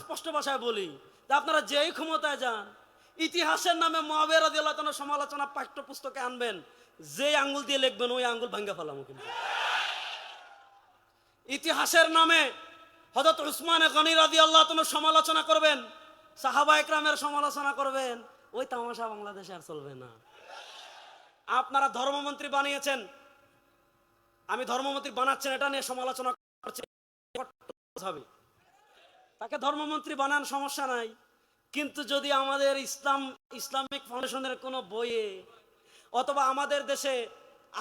স্পষ্ট ভাষায় বলি যে আপনারা যেই ক্ষমতায় যান, ইতিহাসের নামে মুআবিয়া রাদিয়াল্লাহু তাআলা সমালোচনা পাঠ্যপুস্তকে আনবেন, যে আঙ্গুল দিয়ে লিখবেন ওই আঙ্গুল ভাঙ্গা ফেলামো। কিন্তু ইতিহাসের নামে হযরত উসমান গনি রাদিয়াল্লাহু তাআলা সমালোচনা করবেন, সাহাবা একরামের সমালোচনা করবেন, ওই তামাশা বাংলাদেশে আর চলবে না। আপনারা ধর্মমন্ত্রী বানিয়েছেন, আমি ধর্মমন্ত্রী বানাচ্ছেন এটা নিয়ে সমালোচনা করছি, তাকে ধর্মমন্ত্রী বানান, সমস্যা নাই। কিন্তু যদি আমাদের ইসলামিক ফাউন্ডেশনের কোনো বইয়ে অথবা আমাদের দেশে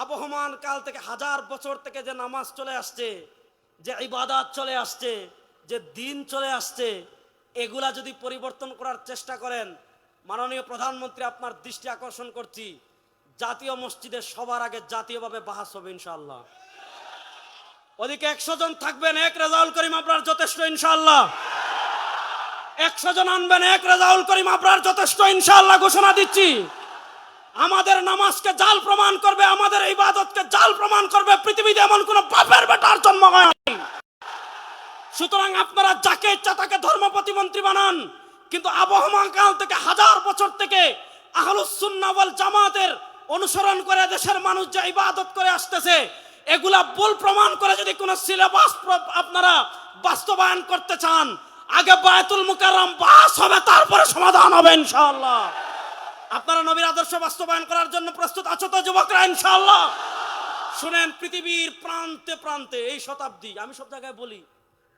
আবহমান কাল থেকে হাজার বছর থেকে যে নামাজ চলে আসছে, যে ইবাদত চলে আসছে, যে দিন চলে আসছে, এগুলা যদি পরিবর্তন করার চেষ্টা করেন, মাননীয় প্রধানমন্ত্রী আপনার দৃষ্টি আকর্ষণ করছি, জাতীয় মসজিদে সবার আগে জাতীয়ভাবে বাহাস হবে ইনশাআল্লাহ। ওদিকে 100 জন থাকবেন, এক রেজাউল করিম আপনার যথেষ্ট ইনশাআল্লাহ। 100 জন আনবেন, এক রেজাউল করিম আপনার যথেষ্ট ইনশাআল্লাহ। ঘোষণা দিচ্ছি, আমাদের নামাজকে জাল প্রমাণ করবে, আমাদের ইবাদতকে জাল প্রমাণ করবে পৃথিবীতে এমন কোন বাপের বেটার জন্ম হয়নি। সুতরাং আপনারা যাকে ইচ্ছা তাকে ধর্ম প্রতিমন্ত্রী বানান, কিন্তু আবহমান কাল থেকে হাজার বছর থেকে আহলুস সুন্নাহ ওয়াল জামাতের অনুসরণ করে দেশের মানুষ যে ইবাদত করে আসতেছে, এগুলা ভুল প্রমাণ করে যদি কোন সিলেবাস আপনারা বাস্তবায়ন করতে চান, আগে বায়তুল মুকাররম বাস হবে, তারপরে সমাধান হবে ইনশাআল্লাহ। আপনারা নবীর আদর্শ বাস্তবায়ন করার জন্য প্রস্তুত আছো তো যুবকরা ইনশাআল্লাহ? শুনেন, পৃথিবীর প্রান্তে প্রান্তে এই শতাব্দী, আমি সব জায়গায় বলি,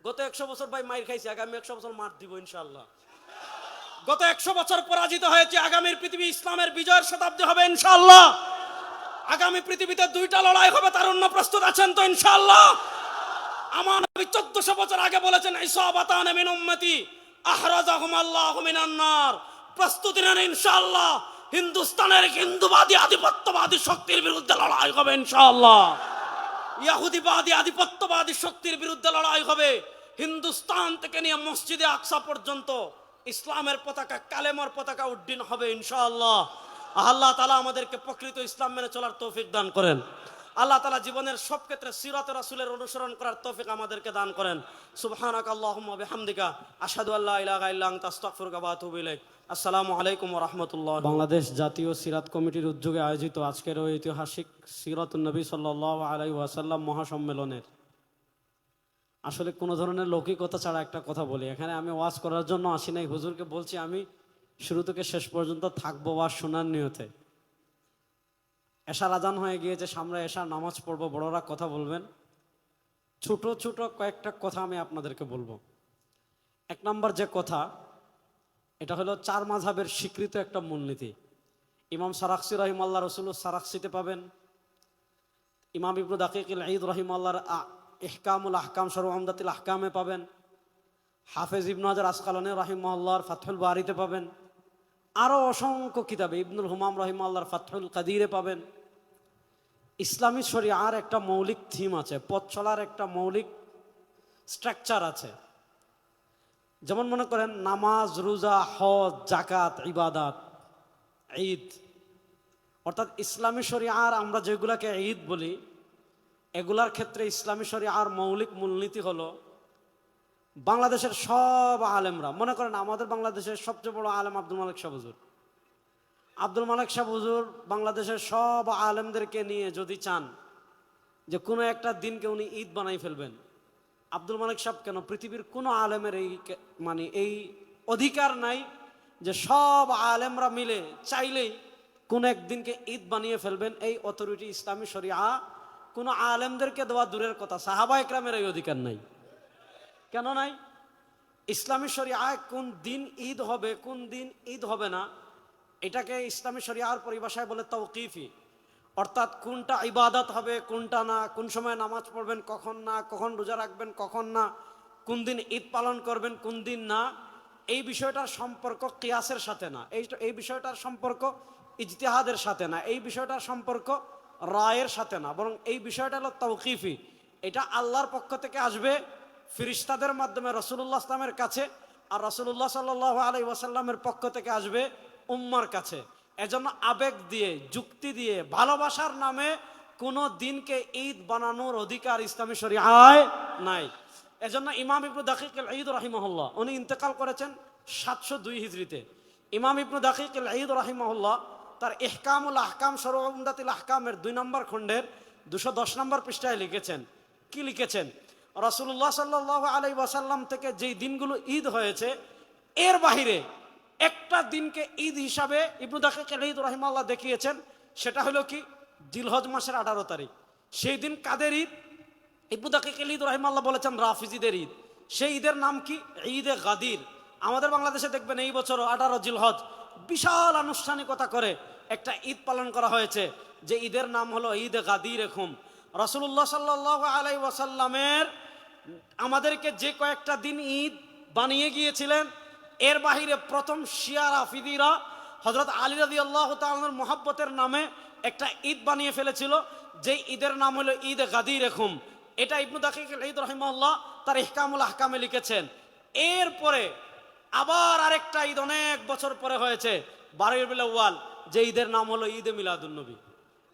গত 100 বছর ভাই মাইর খাইছি, আগামী 100 বছর মার দিব ইনশাআল্লাহ। গত 100 বছর পরাজিত হয়েছে, আগামীর পৃথিবী ইসলামের বিজয়ের শতাব্দী হবে ইনশাআল্লাহ। আগামী পৃথিবীতে 2টা লড়াই হবে, তার অন্য প্রস্তুত আছেন তো ইনশাআল্লাহ? আমার নবী 1400 বছর আগে বলেছেন, ইসাবাতান মিন উম্মতি আহরাজাহুম আল্লাহু মিনান নার। প্রস্তুতি নেন ইনশাআল্লাহ, হিন্দুস্তানের হিন্দুবাদী আধিপত্যবাদী শক্তির বিরুদ্ধে লড়াই হবে ইনশাআল্লাহ। ইহুদিবাদী আধিপত্যবাদী শক্তির বিরুদ্ধে লড়াই হবে। হিন্দুস্তান থেকে নিয়ে মসজিদে আকসা পর্যন্ত ইসলামের পতাকা, কালেমার পতাকা উড্ডীন হবে ইনশাআল্লাহ। আল্লাহ তাআলা আমাদেরকে প্রকৃত ইসলাম মেনে চলার তৌফিক দান করেন। আল্লাহ তাআলা জীবনের সব ক্ষেত্রে সিরাত রাসূলের অনুসরণ করার তৌফিক আমাদেরকে দান করেন। সুবহানাকাল্লাহুম্মা বিহামদিকা আশহাদু আল্লা ইলাহা ইল্লা আনতা আস্তাগফিরুকা ওয়া আতুবু ইলাইক। আসসালামু আলাইকুম ওয়া রাহমাতুল্লাহ। বাংলাদেশ জাতীয় সিরাত কমিটির উদ্যোগে আয়োজিত আজকের ঐতিহাসিক সিরাতুন নবী সাল্লাল্লাহু আলাইহি ওয়াসাল্লাম মহাসম্মেলনের আসলে কোনো ধরনের লৌকিকতা ছাড়া একটা কথা বলি, এখানে আমি ওয়াজ করার জন্য আসি নাই, হুজুরকে বলছি আমি শুরু থেকে শেষ পর্যন্ত থাকবো ওয়াজ শোনার নিয়তে। এশার আজান হয়ে গিয়েছে, সামনে এশার নামাজ পড়বো, বড়রা কথা বলবেন, ছোট ছোট কয়েকটা কথা আমি আপনাদেরকে বলবো। 1 নম্বর যে কথা, এটা হলো 4 মাযহাবের স্বীকৃত একটা মূলনীতি। ইমাম সারাখসি রাহিমাহুল্লাহ রাসূলুল্লাহ সারাখসিতে পাবেন, ইমাম ইবনু দাকিকুল ঈদ রাহিমাহুল্লাহর ইহকামুল আহকাম শরহ উমদাতুল আহকামে পাবেন, হাফেজ ইবনু হাজার আসকালানী রাহিমাহুল্লাহর ফাতহুল বারিতে পাবেন, আরও অসংখ্য কিতাবে ইবনুল হুমাম রাহিমাহুল্লাহর ফাতহুল কাদিরে পাবেন। ইসলামী শরিয়ার একটা মৌলিক থিম আছে, পথ চলার একটা মৌলিক স্ট্রাকচার আছে। যেমন মনে করেন নামাজ, রোজা, হজ, যাকাত, ইবাদত, ঈদ, অর্থাৎ ইসলামী শরিয়ার আমরা যেগুলাকে ঈদ বলি, এগুলার ক্ষেত্রে ইসলামী শরিয়ার মৌলিক মূলনীতি হলো বাংলাদেশের সব আলেমরা, মনে করেন আমাদের বাংলাদেশের সবচেয়ে বড় আলেম আব্দুল মালিক সাহেব হুজুর। আব্দুল মালিক সাহেব হুজুর বাংলাদেশের সব আলেমদেরকে নিয়ে যদি চান যে কোনো একটা দিনকে উনি ঈদ বানাই ফেলবেন, আব্দুল মালিক সাহেব কেন, পৃথিবীর কোনো আলেমের এই অধিকার নাই যে সব আলেমরা মিলে চাইলেই কোন একদিনকে ঈদ বানিয়ে ফেলবেন। এই অথরিটি ইসলামী শরিয়া কোনো আলেমদেরকে দেওয়া দূরের কথা, সাহাবা একরামের এই অধিকার নাই। কেন নাই? ইসলামী শরিয়ায় কোন দিন ঈদ হবে, কোন দিন ঈদ হবে না, এটাকে ইসলামী শরিয়ার পরিভাষায় বলে তাওকিফি, অর্থাৎ কোনটা ইবাদত হবে, কোনটা না, কোন সময় নামাজ পড়বেন, কখন না, কখন রোজা রাখবেন, কখন না, কোন দিন ঈদ পালন করবেন, কোন দিন না, এই বিষয়টার সম্পর্ক কিয়াসের সাথে না, এই বিষয়টার সম্পর্ক ইজতিহাদের সাথে না, এই বিষয়টার সম্পর্ক রায়ের সাথে না, বরং এই বিষয়টা হলো তাওকিফি। এটা আল্লাহর পক্ষ থেকে আসবে ফিরিস্তাদের মাধ্যমে রাসূলুল্লাহ ইসলামের কাছে, আর রাসূলুল্লাহ সাল্লাল্লাহু আলাইহি ওয়াসাল্লামের পক্ষ থেকে আসবে উম্মার কাছে। এজন্য আবেগ দিয়ে, যুক্তি দিয়ে, ভালোবাসার নামে কোনো দিনকে ঈদ বানানোর অধিকার ইসলামী শরিয়ায় নাই। এজন্য ইমাম ইবনু দাকিক আল ঈদ রাহিমাহুল্লাহ উনি ইন্তেকাল করেছেন 702 হিজরিতে। ইমাম ইবনু দাকিক আল ঈদ রাহিমাহুল্লাহ তার ইহকামুল আহকাম শরহ উমদাতুল আহকামের 2 নম্বর খণ্ডের 210 নম্বর পৃষ্ঠায় লিখেছেন, কি লিখেছেন? রাসূলুল্লাহ সাল্লাল্লাহু আলাইহি ওয়াসাল্লাম থেকে যেই দিনগুলো ঈদ হয়েছে এর বাহিরে একটা দিনকে ঈদ হিসাবে ইবনু দাকিক আল ঈদ রাহিমাহুল্লাহ দেখিয়েছেন, সেটা হলো কি জিলহজ মাসের 18 তারিখ। সেই দিন কাদের ঈদ? ইবনু দাকিক আল ঈদ রাহিমাহুল্লাহ বলেছেন রাফিজিদের ঈদ। সেই ঈদের নাম কি? ঈদে গাদির। আমাদের বাংলাদেশে দেখবেন এই বছর 18 জিলহজ বিশাল আনুষ্ঠানিকতা করে একটা ঈদ পালন করা হয়েছে, যে ঈদের নাম হলো ঈদে গাদির। এরকম রাসূলুল্লাহ সাল্লাল্লাহু আলাইহি ওয়াসাল্লামের আমাদেরকে যে কয়েকটা দিন ঈদ বানিয়ে গিয়েছিলেন এর বাহিরে প্রথম শিয়া রাফিদিরা হযরত আলী রাদিয়াল্লাহু তাআলার মুহাব্বতের নামে একটা ঈদ বানিয়ে ফেলেছিল, যে ঈদের নাম হলো ঈদে গাদির। এরকম এটা ইবনু দাকিক আল ঈদ রাহিমাহুল্লাহ তার ইহকামুল আহকামে লিখেছেন। এরপরে আবার আরেকটা ঈদ অনেক বছর পরে হয়েছে 12 রবিউল আউয়াল, যে ঈদের নাম হলো ঈদে মিলাদুন নবী।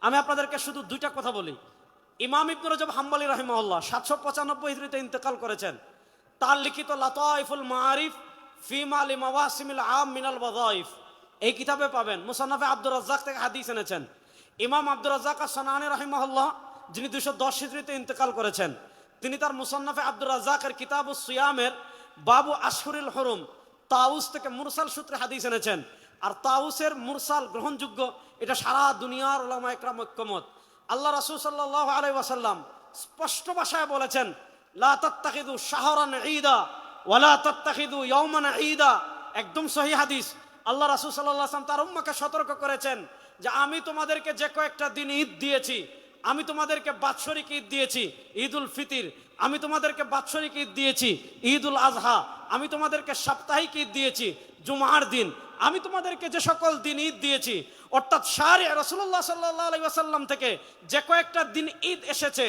আমি আপনাদেরকে শুধু দুইটা কথা বলি। ইমাম ইবনে রজব হাম্বলী রাহিমাহুল্লাহ 795 হিজরিতে ইন্তেকাল করেছেন। তার লিখিত লাতাইফুল মাআরিফ ফি মালি মাওয়াসিমিল আম মিনাল ওয়াযাইফ এই কিতাবে পাবেন। মুসান্নাফে আব্দুর রাজ্জাক থেকে হাদিস এনেছেন। ইমাম আব্দুর রাজ্জাক আস-সানানি রাহিমাহুল্লাহ যিনি 210 হিজরিতে ইন্তেকাল করেছেন, তিনি তার মুসান্নাফে আব্দুর রাজ্জাকের কিতাবুস সিয়ামের বাবু আশহুরুল হুরুম তাউস থেকে মুরসাল সূত্রে হাদিস এনেছেন। আর তাউসের মুরসাল গ্রহণযোগ্য, এটা সারা দুনিয়ার উলামা ইকরাম ঐক্যমত। আল্লাহ রাসূল সাল্লাল্লাহু আলাইহি ওয়াসাল্লাম স্পষ্ট ভাষায় বলেছেন, লা তাত্তাখিযু শাহরান ঈদা ওয়া লা তাত্তাখিযু ইয়াওমান ঈদা। একদম সহিহ হাদিস। আল্লাহ রাসূল সাল্লাল্লাহু আলাইহি ওয়াসাল্লাম তার উম্মতকে সতর্ক করেছেন যে আমি তোমাদেরকে যে কয়েকটা দিন ঈদ দিয়েছি, আমি তোমাদেরকে বাৎসরিক ঈদ দিয়েছি ঈদুল ফিতর, আমি তোমাদেরকে বাৎসরিক ঈদ দিয়েছি ঈদুল আজহা, আমি তোমাদেরকে সাপ্তাহিক ঈদ দিয়েছি জুমার দিন, আমি তোমাদেরকে যে সকল দিন ঈদ দিয়েছি, অর্থাৎ শারঈ রাসূলুল্লাহ সাল্লাল্লাহু আলাইহি ওয়াসাল্লাম থেকে যে কয়েকটা দিন ঈদ এসেছে,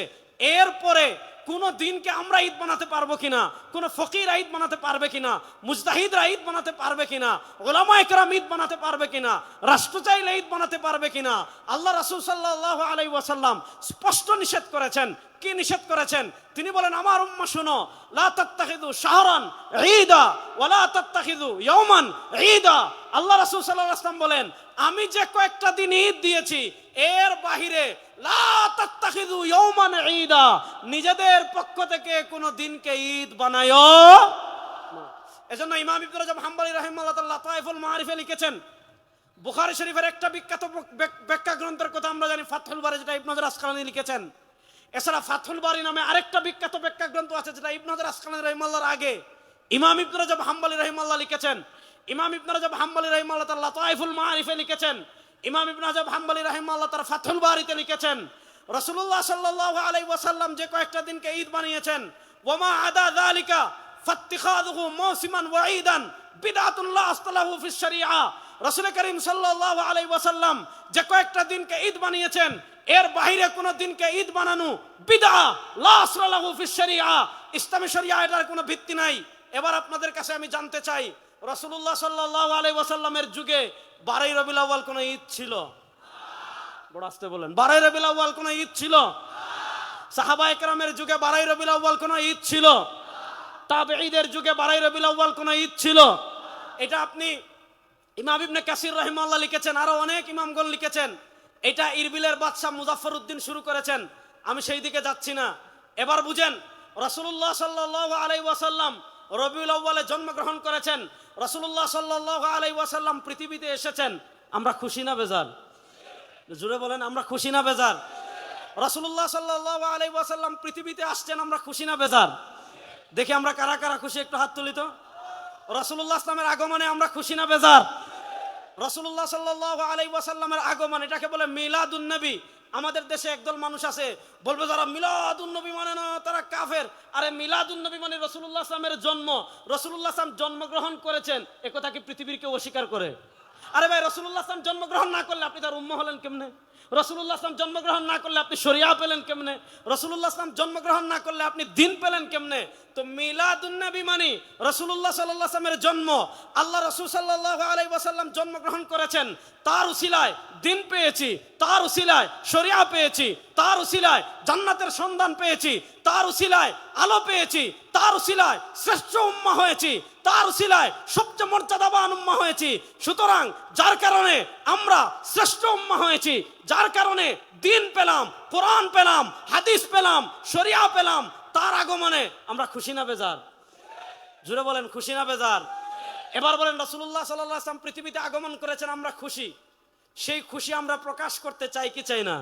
এরপরে কোন দিনকে আমরা ঈদ বানাতে পারবো কিনা, কোন ফকির ঈদ বানাতে পারবে কিনা, মুজতাহিদরা ঈদ বানাতে পারবে কিনা, উলামায়ে কেরাম ঈদ বানাতে পারবে কিনা, রাষ্ট্র চাইলে ঈদ বানাতে পারবে কিনা, আল্লাহ রাসূল সাল্লাল্লাহু আলাইহি ওয়াসাল্লাম স্পষ্ট নিষেধ করেছেন। কি নিষেধ করেছেন? তিনি বলেন, আমার উম্মাহ শুনো, লা তাত্তাখিযু শাহরান ঈদা ওয়া লা তাত্তাখিযু ইয়াওমান ঈদা। আল্লাহ রাসূল সাল্লাল্লাহু আলাইহি ওয়াসাল্লাম বলেন, আমি যে কয়েকটা দিন ঈদ দিয়েছি এর বাহিরে লা তাত্তাখিযু ইয়াওমান ঈদা, নিজেদের পক্ষ থেকে কোন দিনকে ঈদ বানায়ো না। এজন্য ইমাম ইবনে রজব হাম্বলী রাহিমাহুল্লাহ তাআলা লাতাইফুল মাআরিফে লিখেছেন, বুখারী শরীফের একটা বিখ্যাত ব্যাখ্যা গ্রন্থের কথা আমরা জানি ফাতহুল বারী, যেটা ইবনে হাজার আসকালানী লিখেছেন। এছাড়া ফাতহুল বারী নামে আরেকটা বিখ্যাত ব্যাখ্যা গ্রন্থ আছে, যেটা ইবনে হাজার আসকালানী রাহিমাহুল্লাহর আগে ইমাম ইবনে রজব হাম্বলী রাহিমাহুল্লাহ লিখেছেন। ইমাম ইবনে রজব হাম্বলী রাহিমাহুল্লাহ তাআলা লাতাইফুল মাআরিফে লিখেছেন। ইমাম ইবনে রজব হাম্বলী রাহিমাহুল্লাহ তার ফাতহুল বারীতে লিখেছেন, রাসূলুল্লাহ সাল্লাল্লাহু আলাইহি ওয়াসাল্লাম যে কয়েকটা দিনকে ঈদ বানিয়েছেন, ওয়ামা আদা যালিকা ফাত্তিখাযুহু মাওসিমান ওয়া ঈদান বিদআতুন লা আসলাহু ফিশ শরিআহ। রাসূল করিম সাল্লাল্লাহু আলাইহি ওয়াসাল্লাম যে কয়েকটা দিনকে ঈদ বানিয়েছেন এর বাইরে কোন দিনকে ঈদ বানানো বিদআ লা আসলাহু ফিশ শরিআহ, ইসলামী শরিয়া এটার কোনো ভিত্তি নাই। এবার আপনাদের কাছে আমি জানতে চাই, রাসূলুল্লাহ সাল্লাল্লাহু আলাইহি ওয়াসাল্লামের যুগে 12 রবিউল আউয়াল কোন ঈদ ছিল? বড় আস্তে বলেন, 12 রবিউল আউয়াল কোন ঈদ ছিল? সাহাবায়ে কেরামের যুগে 12 রবিউল আউয়াল কোন ঈদ ছিল? তাবেঈদের যুগে 12 রবিউল আউয়াল কোন ঈদ ছিল? এটা আপনি ইমাম ইবনে কাসির রাহিমাহুল্লাহ লিখেছেন, আরো অনেক ইমামগণ লিখেছেন। এটা ইরবিলের বাদশা মুজাফফর উদ্দিন শুরু করেছেন, আমি সেই দিকে যাচ্ছি না। এবার বুঝেন, রাসূলুল্লাহ সাল্লাল্লাহু আলাইহি ওয়াসাল্লাম রবিউল আউয়ালে জন্মগ্রহণ করেছেন, রাসূলুল্লাহ সাল্লাল্লাহু আলাইহি ওয়াসাল্লাম পৃথিবীতে এসেছেন। আমরা খুশি না বেজার? জোরে বলেন, আমরা খুশি না বেজার? রাসূলুল্লাহ সাল্লাল্লাহু আলাইহি ওয়াসাল্লাম পৃথিবীতে আসছেন, আমরা খুশি না বেজার? দেখি আমরা কারা কারা খুশি, একটু হাত তুলি তো। রাসূলুল্লাহ ইসলামের আগমনে আমরা খুশি না বেজার? রাসূলুল্লাহ সাল্লাল্লাহু আলাইহি ওয়াসাল্লামের আগমন, এটাকে বলে মিলাদুন নবী। আমাদের দেশে একদল মানুষ আছে, বলবে যারা মিলাদুন নবী মানে না তারা কাফের। আরে মিলাদুন নবী মানে রাসূলুল্লাহ ইসলামের জন্ম, রাসূলুল্লাহ ইসলাম জন্মগ্রহণ করেছেন, এ কথা কি পৃথিবীর কেউ অস্বীকার করে? আরে ভাই, রাসূলুল্লাহ সাল্লাল্লাহু আলাইহি ওয়াসাল্লাম জন্মগ্রহণ না করলে আপনি তার উম্মা হলেন কেমনে? রাসূলুল্লাহ সাল্লাল্লাহু আলাইহি ওয়াসাল্লাম জন্মগ্রহণ না করলে আপনি শরিয়া পেলেন কেমনে? রাসূলুল্লাহ সাল্লাল্লাহু আলাইহি ওয়াসাল্লাম জন্মগ্রহণ না করলে আপনি দ্বীন পেলেন কেমনে? তো মিলাদুন নবী মানে রাসূলুল্লাহ সাল্লাল্লাহু আলাইহি ওয়াসাল্লামের জন্ম। আল্লাহ রাসূল সাল্লাল্লাহু আলাইহি ওয়াসাল্লাম জন্মগ্রহণ করেছেন, তার উসিলায় দ্বীন পেয়েছি, তার উসিলায় শরিয়া পেয়েছি, তার উসিলায় জান্নাতের সন্ধান পেয়েছি, তার উসিলায় আলো পেয়েছি, তার উসিলায় শ্রেষ্ঠ উম্মাহ হয়েছি, তার উসিলায় সবচেয়ে মর্যাদাবান উম্মাহ হয়েছি। সুতরাং যার কারণে আমরা শ্রেষ্ঠ উম্মাহ হয়েছি, যার কারণে দ্বীন পেলাম, কোরআন পেলাম, হাদিস পেলাম, শরিয়া পেলাম, তার আগমনে আমরা খুশি না বেজার? জুড়ে বলেন, খুশি না বেজার? এবার বলেন, রাসূলুল্লাহ সাল্লাল্লাহু আলাইহি ওয়াসাল্লাম পৃথিবীতে আগমন করেছেন, আমরা খুশি। সেই খুশি আমরা প্রকাশ করতে চাই কি চাই না?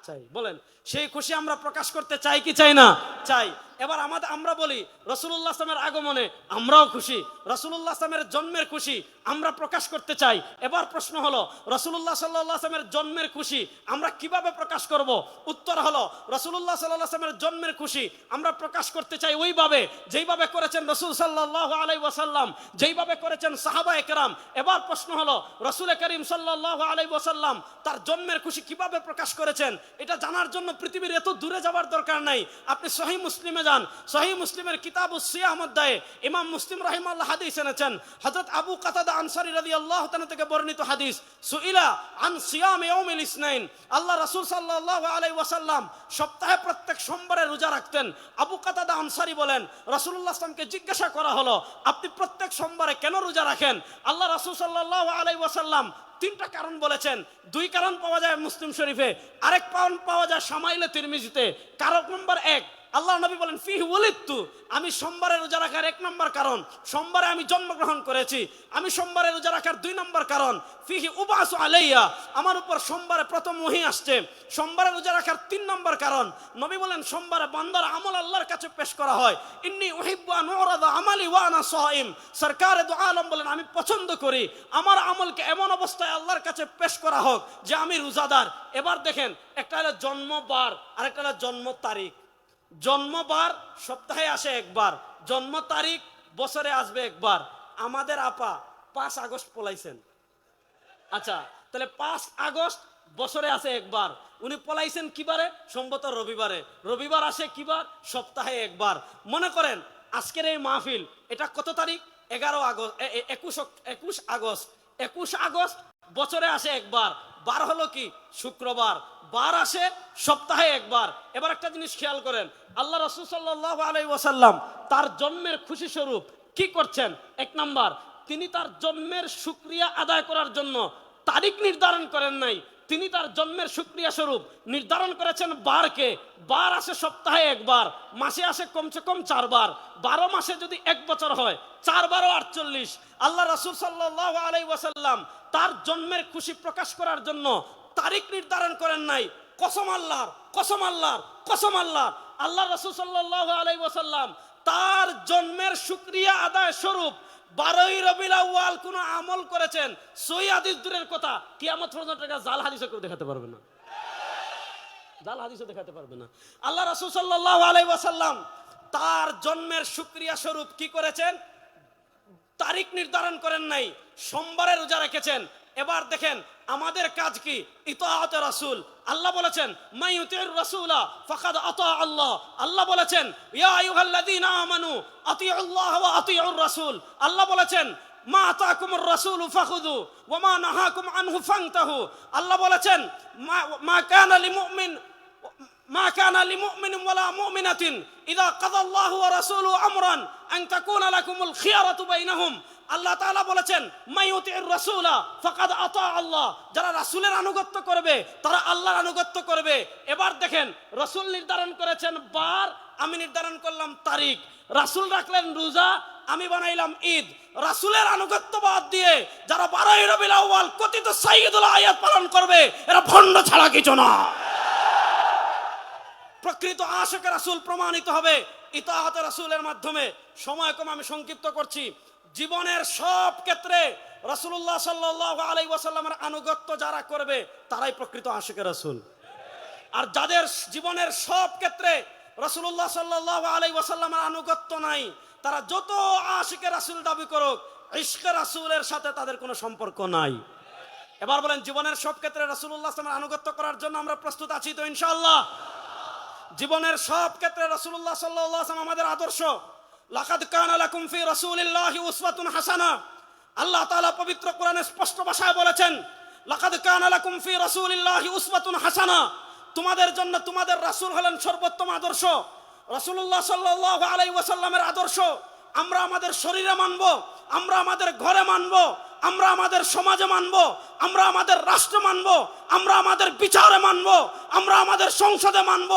চাই। বলেন, সেই খুশি আমরা প্রকাশ করতে চাই কি চাই না? চাই। এবার আমরা বলি রাসূলুল্লাহ সাল্লাল্লাহু আলাইহি ওয়াসাল্লামের আগমনে আমরাও খুশি, রাসূলুল্লাহ সাল্লাল্লাহু আলাইহি ওয়াসাল্লামের জন্মের খুশি আমরা প্রকাশ করতে চাই। এবার প্রশ্ন হলো, রাসূলুল্লাহ সাল্লাল্লাহু আলাইহি ওয়াসাল্লামের জন্মের খুশি আমরা কিভাবে প্রকাশ করব? উত্তর হলো, রাসূলুল্লাহ সাল্লাল্লাহু আলাইহি ওয়াসাল্লামের জন্মের খুশি আমরা প্রকাশ করতে চাই ওইভাবে যেইভাবে করেছেন রাসূল সাল্লাল্লাহু আলাইহি ওয়াসাল্লাম, যেইভাবে করেছেন সাহাবায়ে কেরাম। এবার প্রশ্ন হলো, রাসূল করিম সাল্লাল্লাহু আলাইহি ওয়াসাল্লাম তার জন্মের খুশি কিভাবে প্রকাশ করেছেন? এটা জানার জন্য পৃথিবীর এত দূরে যাওয়ার দরকার নাই। আপনি সহিহ মুসলিমে যান, সহিহ মুসলিমের কিতাবুস সিয়াম অধ্যায়ে ইমাম মুসলিম রাহিমাহুল্লাহ হাদিস এনেছেন। হযরত আবু কাতাদা আনসারী রাদিয়াল্লাহু তাআলা থেকে বর্ণিত হাদিস, সুইলা আন সিয়াম ইয়াউমিল ইসনাইন। আল্লাহ রাসূল সাল্লাল্লাহু আলাইহি ওয়াসাল্লাম সপ্তাহে প্রত্যেক সোমবারে রোজা রাখতেন। আবু কাতাদা আনসারী বলেন, রাসূলুল্লাহ সাল্লাল্লাহু আলাইহি ওয়াসাল্লামকে জিজ্ঞাসা করা হলো, আপনি প্রত্যেক সোমবারে কেন রোজা রাখেন? আল্লাহ রাসূল সাল্লাল্লাহু আলাইহি ওয়াসাল্লাম তিনটা কারণ বলেছেন। দুই কারণ পাওয়া যায় মুসলিম শরীফে, আরেক কারণ পাওয়া যায় শামাইলে তিরমিজিতে। কারণ নম্বর এক, আল্লাহ নবী বলেন, ফিহি ওয়ালিদতু, আমি সোমবারে রোজা রাখার এক নম্বর কারণ সোমবারে আমি জন্মগ্রহণ করেছি। আমি সোমবারে রোজা রাখার দুই নম্বর কারণ, ফিহি উবাসু আলাইয়া, আমার উপর সোমবারে প্রথম ওহী আসছে। সোমবারে রোজা রাখার তিন নম্বর কারণ, নবী বলেন, সোমবারে বান্দার আমল আল্লাহর কাছে পেশ করা হয়। ইন্নী উহিব্বু আন উরাদা আমালি ওয়া আনা সাইম, সরকারে দু আলম বলেন, আমি পছন্দ করি আমার আমলকে এমন অবস্থায় আল্লাহর কাছে পেশ করা হোক যে আমি রোজাদার। এবার দেখেন, একটা হলো জন্মবার আর একটা হলো জন্ম তারিখ। জন্মবার সপ্তাহে আসে একবার, জন্ম তারিখ বছরে আসবে একবার। আমাদের আপা 5 আগস্ট পলাইছেন। আচ্ছা, তাহলে 5 আগস্ট বছরে আসে একবার। উনি পলাইছেন কিবারে? সম্ভবত রবিবারে। রবিবার আসে কিবার? সপ্তাহে একবার। মনে করেন আজকের এই মাহফিল, এটা কত তারিখ? 11 আগস্ট, 21 আগস্ট। 21 আগস্ট বছরে আসে একবার। বার হলো কি? শুক্রবার। বার আসে সপ্তাহে একবার। এবার একটা জিনিস খেয়াল করেন, আল্লাহ রাসূল সাল্লাল্লাহু আলাইহি ওয়াসাল্লাম তার জন্মের খুশি স্বরূপ কি করছেন? এক নাম্বার, তিনি তার জন্মের শুকরিয়া আদায় করার জন্য তারিখ নির্ধারণ করেন নাই, তিনি তার জন্মের শুকরিয়া স্বরূপ নির্ধারণ করেছেন বারকে। বার আসে সপ্তাহে একবার, মাসে আসে কমসে কম 4 বার। 12 মাসে যদি 1 বছর হয়, 4 বার 48। আল্লাহ রাসূল সাল্লাল্লাহু আলাইহি ওয়াসাল্লাম তার জন্মের খুশি প্রকাশ করার জন্য তারিখ নির্ধারণ করেন নাই। কসম আল্লাহর, কসম আল্লাহর, কসম আল্লাহর, আল্লাহ রাসূল সাল্লাল্লাহু আলাইহি ওয়াসাল্লাম তার জন্মের শুকরিয়া আদায় স্বরূপ 12ই রবিউল আউয়াল কোন আমল করেছেন, সহিহ হাদিস দূরের কথা, কিয়ামত পর্যন্ত জাল হাদিসও কেউ দেখাতে পারবে না। জাল হাদিসও দেখাতে পারবে না। আল্লাহ রাসূল সাল্লাল্লাহু আলাইহি ওয়াসাল্লাম তার জন্মের শুকরিয়া স্বরূপ কি করেছেন? তারিখ নির্ধারণ করেন নাই, সোমবারে রোজা রেখেছেন। এবার দেখেন আমাদের কাজ কি? ইতাআতে রাসূল। আল্লাহ বলেছেন, মান ইউতিউর রাসূলা ফাকাদ আতা আল্লাহ। আল্লাহ বলেছেন, ইয়া আইয়ুহাল্লাযীনা আমানু আতিউল্লাহ ওয়া আতিউর রাসূল। আল্লাহ বলেছেন, মা আতাকুমুর রাসূলু ফাখুযু ওয়া মা নাহাকুম আনহু ফান্তাহু। আল্লাহ বলেছেন, মা কানা লিমুমিন মা কানা লিমুমিনিন ওয়ালা মুমিনাতিন ইযা কাযাল্লাহু ওয়া রাসূলুহু আমরান আন তাকুনা লাকুমুল খিয়ারাতু বাইনাহুম। আল্লাহ তাআলা বলেছেন, মাইয়ুতির রাসূলা ফাকাদ আতা আল্লাহ, যারা রাসূলের আনুগত্য করবে তারা আল্লাহর আনুগত্য করবে। এবার দেখেন, রাসূল নির্ধারণ করেছেন বার, আমি নির্ধারণ করলাম তারিখ। রাসূল রাখলেন রোজা, আমি বানাইলাম ঈদ। রাসূলের আনুগত্য বাদ দিয়ে যারা 12ই রবিউল আউয়াল কথিত সাইয়্যিদুল আয়াত পালন করবে, এরা ভণ্ড ছাড়া কিছু না। প্রকৃত আশিক রাসূল প্রমাণিত হবে ইতাআতে রাসূলের মাধ্যমে। সময় কম, আমি সংক্ষিপ্ত করছি। জীবনের সব ক্ষেত্রে রাসূলুল্লাহ সাল্লাল্লাহু আলাইহি ওয়াসাল্লামের আনুগত্য যারা করবে তারাই প্রকৃত আশিক রাসূল। আর যাদের জীবনের সব ক্ষেত্রে রাসূলুল্লাহ সাল্লাল্লাহু আলাইহি ওয়াসাল্লামের আনুগত্য নাই, তারা যত আশিকে রাসূল দাবি করুক, ইশকে রাসূলের সাথে তাদের কোনো সম্পর্ক নাই। এবার বলেন, জীবনের সব ক্ষেত্রে রাসূলুল্লাহ সাল্লাল্লাহু আলাইহি ওয়াসাল্লামের আনুগত্য করার জন্য আমরা প্রস্তুত আছি তো ইনশাআল্লাহ? জীবনের সব ক্ষেত্রে রাসূলুল্লাহ সাল্লাল্লাহু আলাইহি ওয়াসাল্লাম আমাদের আদর্শ। লাকাদ কানা লাকুম ফি রাসূলিল্লাহি উসওয়াতুন হাসানা। আল্লাহ তাআলা পবিত্র কোরআনে স্পষ্ট ভাষায় বলেছেন, লাকাদ কানা লাকুম ফি রাসূলিল্লাহি উসওয়াতুন হাসানা। তোমাদের জন্য তোমাদের রাসূল হলেন সর্বোত্তম আদর্শ। রাসূলুল্লাহ সাল্লাল্লাহু আলাইহি ওয়াসাল্লামের আদর্শ আমরা আমাদের শরীরে মানব, আমরা আমাদের ঘরে মানব, আমরা আমাদের সমাজে মানব, আমরা আমাদের রাষ্ট্রে মানব, আমরা আমাদের বিচারে মানব, আমরা আমাদের সংসদে মানব।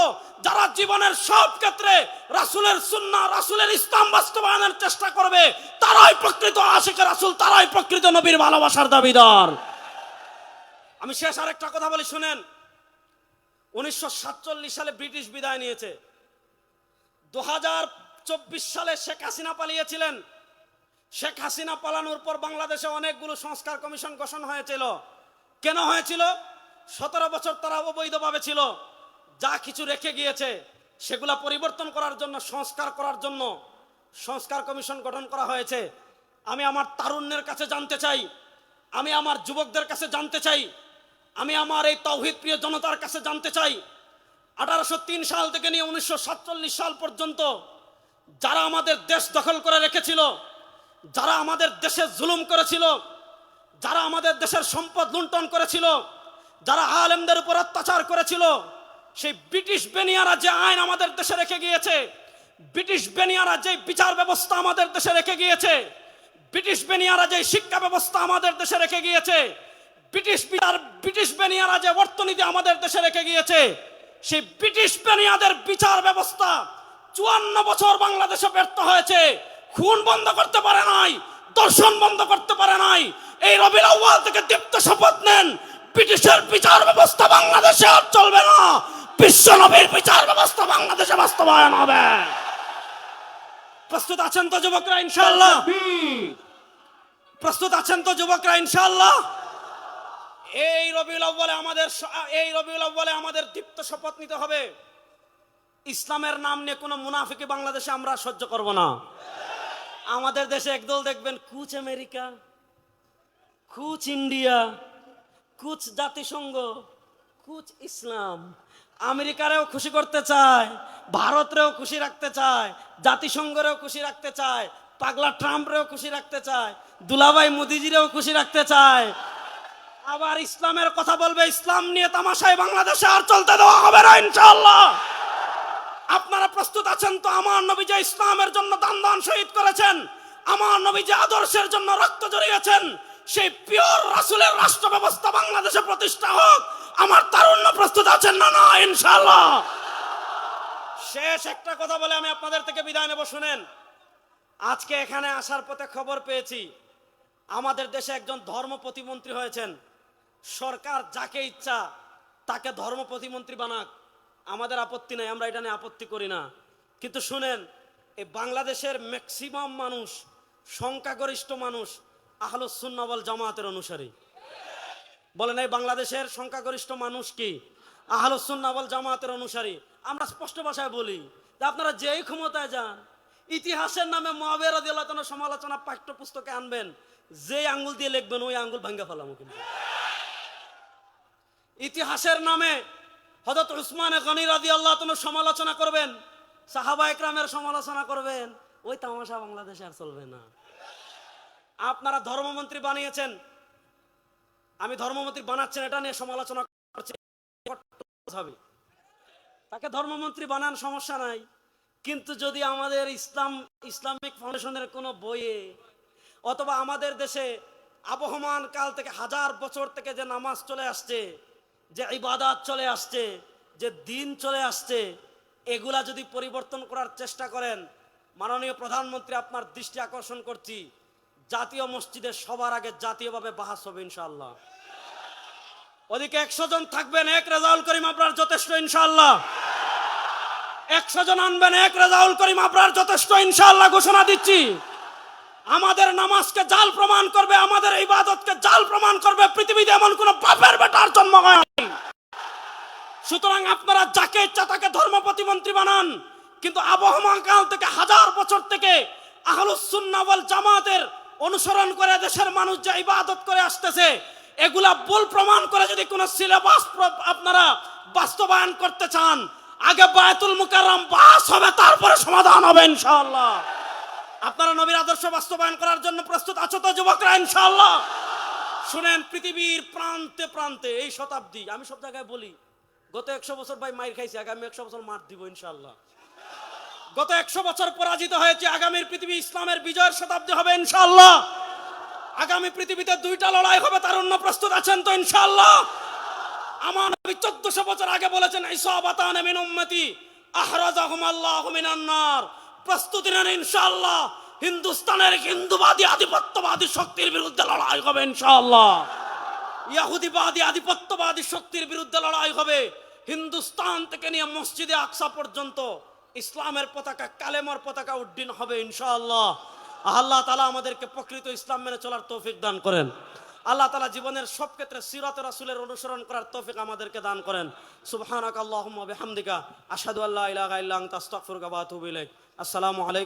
যারা জীবনের সব ক্ষেত্রে রাসূলের সুন্নাহ, রাসূলের ইসলাম বাস্তবায়নের চেষ্টা করবে, তারাই প্রকৃত আশিকে রাসূল, তারাই প্রকৃত নবীর ভালোবাসার দাবিদার। আমি শেষ আরেকটা কথা বলি, শুনেন। 1947 সালে ব্রিটিশ বিদায় নিয়েছে। 2024 সালে শেখ হাসিনা পালিয়েছিলেন। শেখ হাসিনা পালানোর পর বাংলাদেশে অনেকগুলো সংস্কার কমিশন গঠন হয়েছিল। কেন হয়েছিল? 17 বছর তারা অবৈধভাবে ছিল। যা কিছু রেখে গিয়েছে সেগুলা পরিবর্তন করার জন্য, সংস্কার করার জন্য সংস্কার কমিশন গঠন করা হয়েছে। আমি আমার তারুণ্যের কাছে জানতে চাই, আমি আমার যুবকদের কাছে জানতে চাই, আমি আমার এই তাওহীদ প্রিয় জনতার কাছে জানতে চাই, 1803 সাল থেকে নিয়ে 1947 সাল পর্যন্ত যারা আমাদের দেশ দখল করে রেখেছিল, যারা আমাদের দেশে জুলুম করেছিল, যারা আমাদের দেশের সম্পদ লুণ্ঠন করেছিল, যারা আলেমদের উপর অত্যাচার করেছিল, সেই ব্রিটিশ বেনিয়ারা যে আইন আমাদের দেশে রেখে গিয়েছে, ব্রিটিশ বেনিয়ারা যে বিচার ব্যবস্থা আমাদের দেশে রেখে গিয়েছে, ব্রিটিশ বেনিয়ারা যে শিক্ষা ব্যবস্থা আমাদের দেশে রেখে গিয়েছে, ব্রিটিশ বেনিয়ারা যে অর্থনীতি আমাদের দেশে রেখে গিয়েছে, সেই ব্রিটিশ বেনিয়াদের বিচার ব্যবস্থা 54 বছর বাংলাদেশে ব্যর্থ হয়েছে। খুন বন্ধ করতে পারে নাই, দর্শন বন্ধ করতে পারে নাই। এই রবিউল আউয়াল থেকে দীপ্ত শপথ নেন, ব্রিটিশের বিচার ব্যবস্থা বাংলাদেশে আর চলবে না, বিশ্ব নবীর বিচার ব্যবস্থা বাংলাদেশে বাস্তবায়ন হবে। প্রস্তুত আছেন তো যুবকরা ইনশাআল্লাহ? প্রস্তুত আছেন তো যুবকরা ইনশাআল্লাহ? এই রবিউল আউয়ালে আমাদের দীপ্ত শপথ নিতে হবে, ইসলামের নাম নিয়ে কোনো মুনাফিকি বাংলাদেশে আমরা সহ্য করব না। আমাদের দেশে একদল দেখবেন কুচ আমেরিকা, কুচ ইন্ডিয়া, কুচ জাতিসংঘ, কুচ ইসলাম। আমেরিকারেও খুশি করতে চায়, ভারতরেও খুশি রাখতে চায়, জাতিসংঘরেও খুশি রাখতে চায়, পাগলা ট্রাম্পরেও খুশি রাখতে চায়, দুলাভাই মোদিজিরেও খুশি রাখতে চায়। আবার ইসলামের কথা বলবে, ইসলাম নিয়ে তামাশায় বাংলাদেশে আর চলতে দেওয়া হবে না ইনশাআল্লাহ। আপনারা প্রস্তুত আছেন তো? আমার নবী যে ইসলামের জন্য দান শহীদ করেছেন, আমার নবী যে আদর্শের জন্য রক্ত ঝরিয়েছেন, সেই পিওর রাসূলের রাষ্ট্র ব্যবস্থা বাংলাদেশে প্রতিষ্ঠা হোক। আমার তারুণ্য প্রস্তুত আছেন না? না ইনশাআল্লাহ। শেষ একটা কথা বলে আমি আপনাদের থেকে বিদায় নেব, শুনেন। আজকে এখানে আসার পথে খবর পেয়েছি আমাদের দেশে একজন ধর্ম প্রতিমন্ত্রী হয়েছেন। সরকার যাকে ইচ্ছা তাকে ধর্ম প্রতিমন্ত্রী বানাক, আমাদের আপত্তি নাই, আমরা এটা নিয়ে আপত্তি করি না। কিন্তু শুনেন, এই বাংলাদেশের ম্যাক্সিমাম মানুষ, সংখ্যাগরিষ্ঠ মানুষ আহলুস সুন্নাহ ওয়াল জামাতের অনুসারী। বলেন, এই বাংলাদেশের সংখ্যাগরিষ্ঠ মানুষ কি আহলুস সুন্নাহ ওয়াল জামাতের অনুসারী? আমরা স্পষ্ট ভাষায় বলি যে আপনারা যেই ক্ষমতায় যান, ইতিহাসের নামে মুআবিয়া রাদিয়াল্লাহু তাআলার সমালোচনা পাঠ্যপুস্তকে আনবেন, যে আঙ্গুল দিয়ে লিখবেন ওই আঙ্গুল ভাঙ্গা ফেলামু। কিন্তু ইতিহাসের নামে হযরত উসমান গনি রাদিয়াল্লাহু তাআলার সমালোচনা করবেন, সাহাবা একরামের সমালোচনা করবেন, ওই তামাশা বাংলাদেশে আর চলবে না। আপনারা ধর্মমন্ত্রী বানিয়েছেন, আমি ধর্মমন্ত্রী বানাচ্ছেন এটা নিয়ে সমালোচনা করছি, তাকে ধর্মমন্ত্রী বানান, সমস্যা নাই। কিন্তু যদি আমাদের ইসলামিক ফাউন্ডেশনের কোনো বইয়ে অথবা আমাদের দেশে আবহমান কাল থেকে, হাজার বছর থেকে যে নামাজ চলে আসছে, যে ইবাদত চলে আসছে, যে দিন চলে আসছে, এগুলা যদি পরিবর্তন করার চেষ্টা করেন, মাননীয় প্রধানমন্ত্রী আপনার দৃষ্টি আকর্ষণ করছি, জাতীয় মসজিদে সবার আগে জাতীয়ভাবে বাহাস হবে ইনশাআল্লাহ। ওদিকে 100 জন থাকবেন, এক রেজাউল করিম আপনার যথেষ্ট ইনশাআল্লাহ। 100 জন আনবেন, এক রেজাউল করিম আপনার যথেষ্ট ইনশাআল্লাহ। ঘোষণা দিচ্ছি, আমাদের নামাজকে জাল প্রমাণ করবে, আমাদের ইবাদতকে জাল প্রমাণ করবে পৃথিবীতে এমন কোন বাপের বেটার জন্ম হয় নাই। সুতরাং আপনারা যাকে ইচ্ছা তাকে ধর্ম প্রতিমন্ত্রী বানান, কিন্তু আবহমান কাল থেকে, হাজার বছর থেকে আহলুস সুন্নাহ ওয়াল জামাতের অনুসরণ করে দেশের মানুষ যে ইবাদত করে আসতেছে, এগুলা ভুল প্রমাণ করে যদি কোন সিলেবাস আপনারা বাস্তবায়ন করতে চান, আগে বায়তুল মুকাররম বাস হবে, তারপরে সমাধান হবে ইনশাআল্লাহ। আপনারা নবীর আদর্শ বাস্তবায়ন করার জন্য প্রস্তুত আছো তো যুবকরা ইনশাআল্লাহ? শুনেন, পৃথিবীর প্রান্তে প্রান্তে এই শতাব্দী, আমি সব জায়গায় বলি, গত 100 বছর ভাই মাইর খাইছি, আগামী 100 বছর মার দিব ইনশাআল্লাহ। গত 100 বছর পরাজিত হয়েছে, আগামীর পৃথিবী ইসলামের বিজয়ের শতাব্দী হবে ইনশাআল্লাহ। আগামী পৃথিবীতে 2টা লড়াই হবে, তারুণ্য প্রস্তুত আছেন তো ইনশাআল্লাহ? আমার নবী 1400 বছর আগে বলেছেন, ইসাবাতান মিন উম্মতি আহরাজাহুম আল্লাহু মিনান নার। প্রস্তুতি নেন ইনশাআল্লাহ। হিন্দুস্তানের হিন্দুবাদী আধিপত্যবাদী শক্তির বিরুদ্ধে লড়াই হবে ইনশাআল্লাহ। ইহুদিবাদী আধিপত্যবাদী শক্তির বিরুদ্ধে লড়াই হবে। হিন্দুস্তান থেকে নিয়ে মসজিদে আকসা পর্যন্ত ইসলামের পতাকা, কালেমার পতাকা উড্ডীন হবে ইনশাআল্লাহ। আল্লাহ তাআলা আমাদেরকে প্রকৃত ইসলাম মেনে চলার তৌফিক দান করেন। আল্লাহ তাআলা জীবনের সব ক্ষেত্রে সিরাত রাসূলের অনুসরণ করার তৌফিক আমাদেরকে দান করেন। সুবহানাকা আল্লাহুম্মা বিহামদিকা আশহাদু আল্লা ইলাহা ইল্লা আনতা আস্তাগফিরুকা ওয়া আতুবু ইলাইক। আসসালামু আলাইকুম।